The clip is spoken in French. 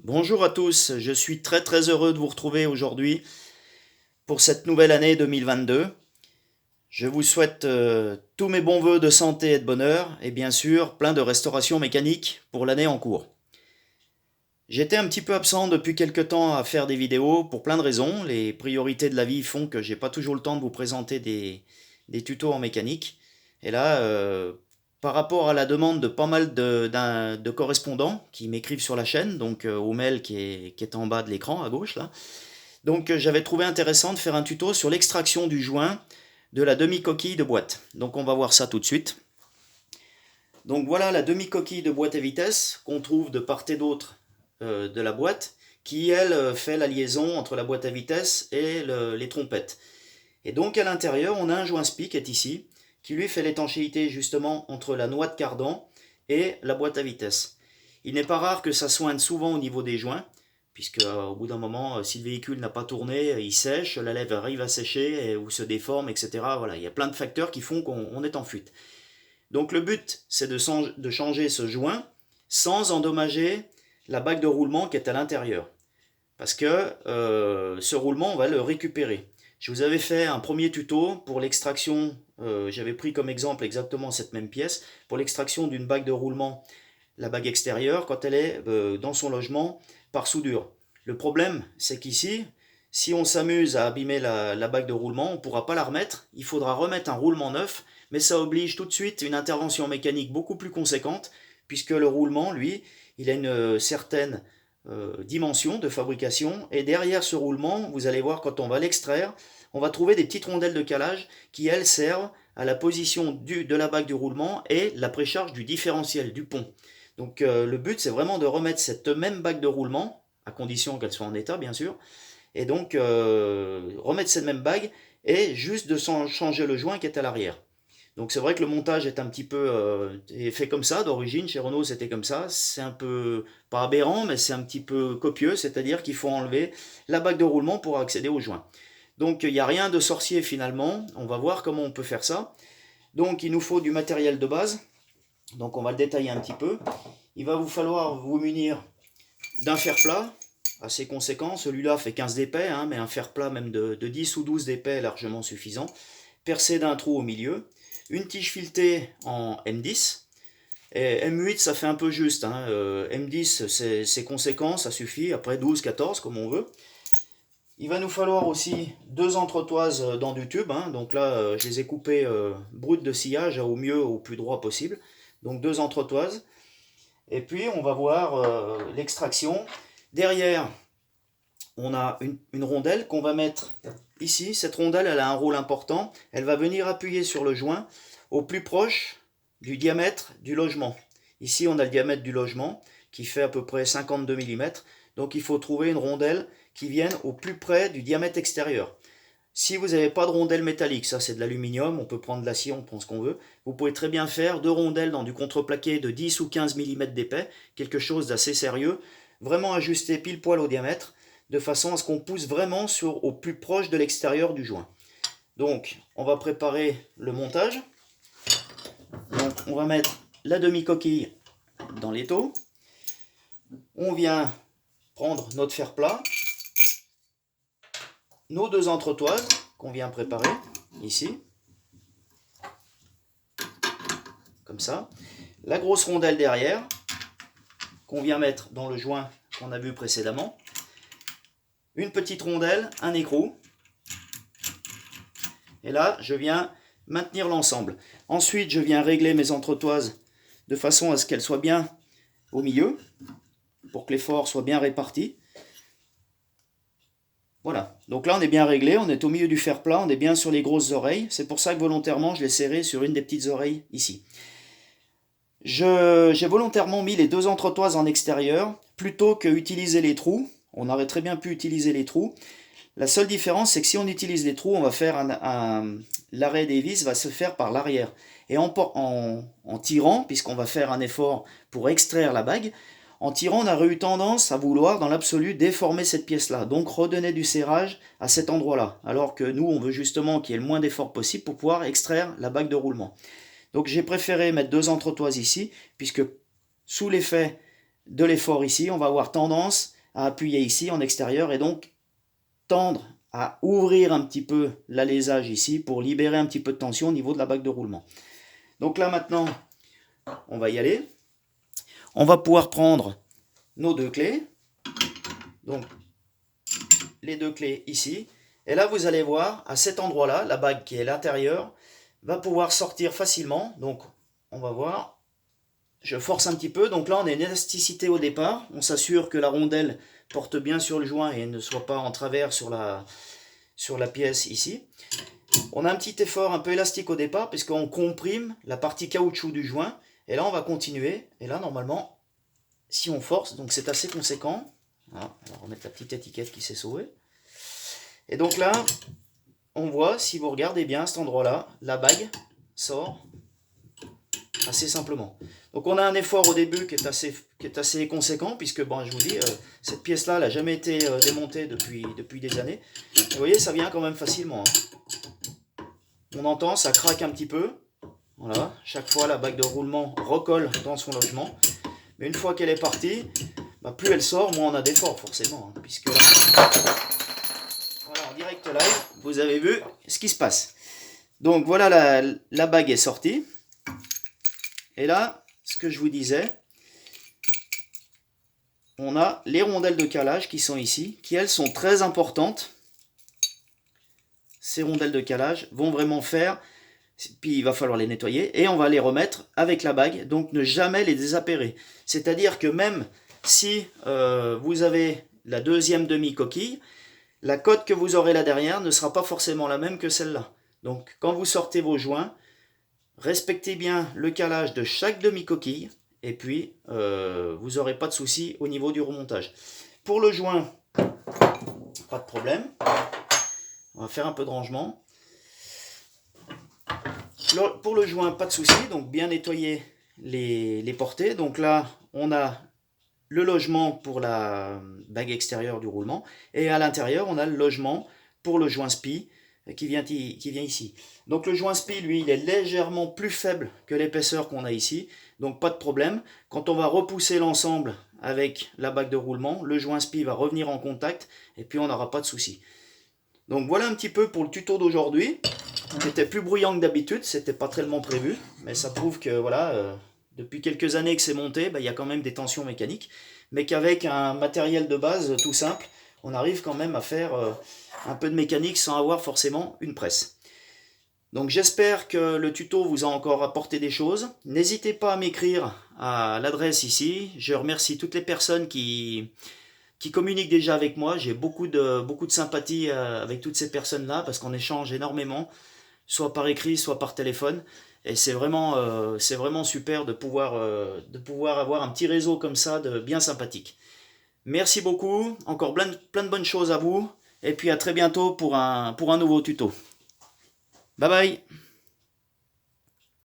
Bonjour à tous, je suis très heureux de vous retrouver aujourd'hui pour cette nouvelle année 2022. Je vous souhaite tous mes bons voeux de santé et de bonheur et bien sûr plein de restauration mécanique pour l'année en cours. J'étais un petit peu absent depuis quelques temps à faire des vidéos pour plein de raisons. Les priorités de la vie font que j'ai pas toujours le temps de vous présenter des tutos en mécanique. Et là, par rapport à la demande de pas mal de correspondants qui m'écrivent sur la chaîne, donc au mail qui est en bas de l'écran à gauche là, donc j'avais trouvé intéressant de faire un tuto sur l'extraction du joint de la demi-coquille de boîte. Donc on va voir ça tout de suite. Donc voilà la demi-coquille de boîte à vitesse qu'on trouve de part et d'autre de la boîte, qui elle fait la liaison entre la boîte à vitesse et les trompettes. Et donc à l'intérieur, on a un joint SPI qui est ici, qui lui fait l'étanchéité justement entre la noix de cardan et la boîte à vitesse. Il n'est pas rare que ça soigne souvent au niveau des joints, puisque au bout d'un moment, si le véhicule n'a pas tourné, il sèche, la lèvre arrive à sécher ou se déforme, etc. Voilà, il y a plein de facteurs qui font qu'on est en fuite. Donc le but, c'est de changer ce joint sans endommager la bague de roulement qui est à l'intérieur. Parce que ce roulement, on va le récupérer. Je vous avais fait un premier tuto pour l'extraction, j'avais pris comme exemple exactement cette même pièce, pour l'extraction d'une bague de roulement, la bague extérieure, quand elle est dans son logement par soudure. Le problème, c'est qu'ici, si on s'amuse à abîmer la bague de roulement, on ne pourra pas la remettre, il faudra remettre un roulement neuf, mais ça oblige tout de suite une intervention mécanique beaucoup plus conséquente, puisque le roulement, lui, il a une certaine dimension de fabrication, et derrière ce roulement, vous allez voir quand on va l'extraire, on va trouver des petites rondelles de calage qui, elles, servent à la position de la bague du roulement et la précharge du différentiel, du pont. Donc le but, c'est vraiment de remettre cette même bague de roulement, à condition qu'elle soit en état, bien sûr, et donc remettre cette même bague et juste de changer le joint qui est à l'arrière. Donc c'est vrai que le montage est un petit peu est fait comme ça d'origine, chez Renault c'était comme ça, c'est un peu pas aberrant mais c'est un petit peu copieux, c'est-à-dire qu'il faut enlever la bague de roulement pour accéder au joint. Donc il n'y a rien de sorcier finalement, on va voir comment on peut faire ça. Donc il nous faut du matériel de base, donc on va le détailler un petit peu. Il va vous falloir vous munir d'un fer plat assez conséquent, celui-là fait 15 d'épais, hein, mais un fer plat même de 10 ou 12 d'épais est largement suffisant, percé d'un trou au milieu, une tige filetée en M10, et M8 ça fait un peu juste, hein, M10 c'est conséquent, ça suffit, après 12, 14 comme on veut. Il va nous falloir aussi deux entretoises dans du tube, hein, donc là je les ai coupées brutes de sciage au mieux, au plus droit possible, donc deux entretoises. Et puis on va voir l'extraction. Derrière, on a une rondelle qu'on va mettre ici. Cette rondelle, elle a un rôle important. Elle va venir appuyer sur le joint au plus proche du diamètre du logement. Ici, on a le diamètre du logement qui fait à peu près 52 mm. Donc il faut trouver une rondelle qui vienne au plus près du diamètre extérieur. Si vous n'avez pas de rondelle métallique, ça c'est de l'aluminium, on peut prendre de l'acier, on prend ce qu'on veut. Vous pouvez très bien faire deux rondelles dans du contreplaqué de 10 ou 15 mm d'épais, quelque chose d'assez sérieux, vraiment ajusté pile poil au diamètre, de façon à ce qu'on pousse vraiment au plus proche de l'extérieur du joint. Donc on va préparer le montage. Donc on va mettre la demi-coquille dans l'étau. On vient prendre notre fer plat, nos deux entretoises qu'on vient préparer ici, comme ça, la grosse rondelle derrière qu'on vient mettre dans le joint qu'on a vu précédemment, une petite rondelle, un écrou, et là je viens maintenir l'ensemble. Ensuite je viens régler mes entretoises de façon à ce qu'elles soient bien au milieu, pour que l'effort soit bien réparti. Voilà, donc là on est bien réglé, on est au milieu du fer plat, on est bien sur les grosses oreilles, c'est pour ça que volontairement je l'ai serré sur une des petites oreilles ici. J'ai volontairement mis les deux entretoises en extérieur, plutôt que utiliser les trous, on aurait très bien pu utiliser les trous. La seule différence c'est que si on utilise les trous, on va faire l'arrêt des vis va se faire par l'arrière. Et en tirant, puisqu'on va faire un effort pour extraire la bague, en tirant, on aurait eu tendance à vouloir, dans l'absolu, déformer cette pièce-là. Donc redonner du serrage à cet endroit-là. Alors que nous, on veut justement qu'il y ait le moins d'effort possible pour pouvoir extraire la bague de roulement. Donc j'ai préféré mettre deux entretoises ici, puisque sous l'effet de l'effort ici, on va avoir tendance à appuyer ici en extérieur et donc tendre à ouvrir un petit peu l'alésage ici pour libérer un petit peu de tension au niveau de la bague de roulement. Donc là maintenant, on va y aller. On va pouvoir prendre nos deux clés. Donc les deux clés ici. Et là vous allez voir, à cet endroit-là, la bague qui est à l'intérieur va pouvoir sortir facilement. Donc on va voir. Je force un petit peu, donc là on a une élasticité au départ, on s'assure que la rondelle porte bien sur le joint et ne soit pas en travers sur la pièce ici. On a un petit effort un peu élastique au départ puisqu'on comprime la partie caoutchouc du joint, et là on va continuer, et là normalement, si on force, donc c'est assez conséquent, voilà, on va remettre la petite étiquette qui s'est sauvée, et donc là, on voit, si vous regardez bien à cet endroit-là, la bague sort assez simplement. Donc on a un effort au début qui est assez conséquent, puisque bon, je vous dis, cette pièce-là n'a jamais été démontée depuis des années. Et vous voyez, ça vient quand même facilement. Hein. On entend, ça craque un petit peu. Voilà, chaque fois la bague de roulement recolle dans son logement. Mais une fois qu'elle est partie, bah, plus elle sort, moins on a d'effort forcément. Hein, puisque là, voilà, en direct live, vous avez vu ce qui se passe. Donc voilà, la bague est sortie. Et là, ce que je vous disais, on a les rondelles de calage qui sont ici, qui elles sont très importantes. Ces rondelles de calage vont vraiment faire, puis il va falloir les nettoyer, et on va les remettre avec la bague, donc ne jamais les désappairer. C'est-à-dire que même si vous avez la deuxième demi-coquille, la cote que vous aurez là derrière ne sera pas forcément la même que celle-là. Donc quand vous sortez vos joints, respectez bien le calage de chaque demi-coquille et puis vous n'aurez pas de souci au niveau du remontage. Pour le joint, pas de problème. On va faire un peu de rangement. Pour le joint, pas de souci. Donc bien nettoyer les portées. Donc là, on a le logement pour la bague extérieure du roulement. Et à l'intérieur, on a le logement pour le joint SPI qui vient ici. Donc le joint SPI, lui, il est légèrement plus faible que l'épaisseur qu'on a ici, donc pas de problème. Quand on va repousser l'ensemble avec la bague de roulement, le joint SPI va revenir en contact et puis on n'aura pas de souci. Donc voilà un petit peu pour le tuto d'aujourd'hui. C'était plus bruyant que d'habitude, c'était pas tellement prévu, mais ça prouve que voilà, depuis quelques années que c'est monté, il y a quand même des tensions mécaniques, mais qu'avec un matériel de base tout simple, on arrive quand même à faire un peu de mécanique sans avoir forcément une presse. Donc j'espère que le tuto vous a encore apporté des choses. N'hésitez pas à m'écrire à l'adresse ici. Je remercie toutes les personnes qui communiquent déjà avec moi. J'ai beaucoup de sympathie avec toutes ces personnes-là parce qu'on échange énormément, soit par écrit, soit par téléphone. Et c'est vraiment super de pouvoir avoir un petit réseau comme ça de bien sympathique. Merci beaucoup, encore plein de bonnes choses à vous, et puis à très bientôt pour un nouveau tuto. Bye bye.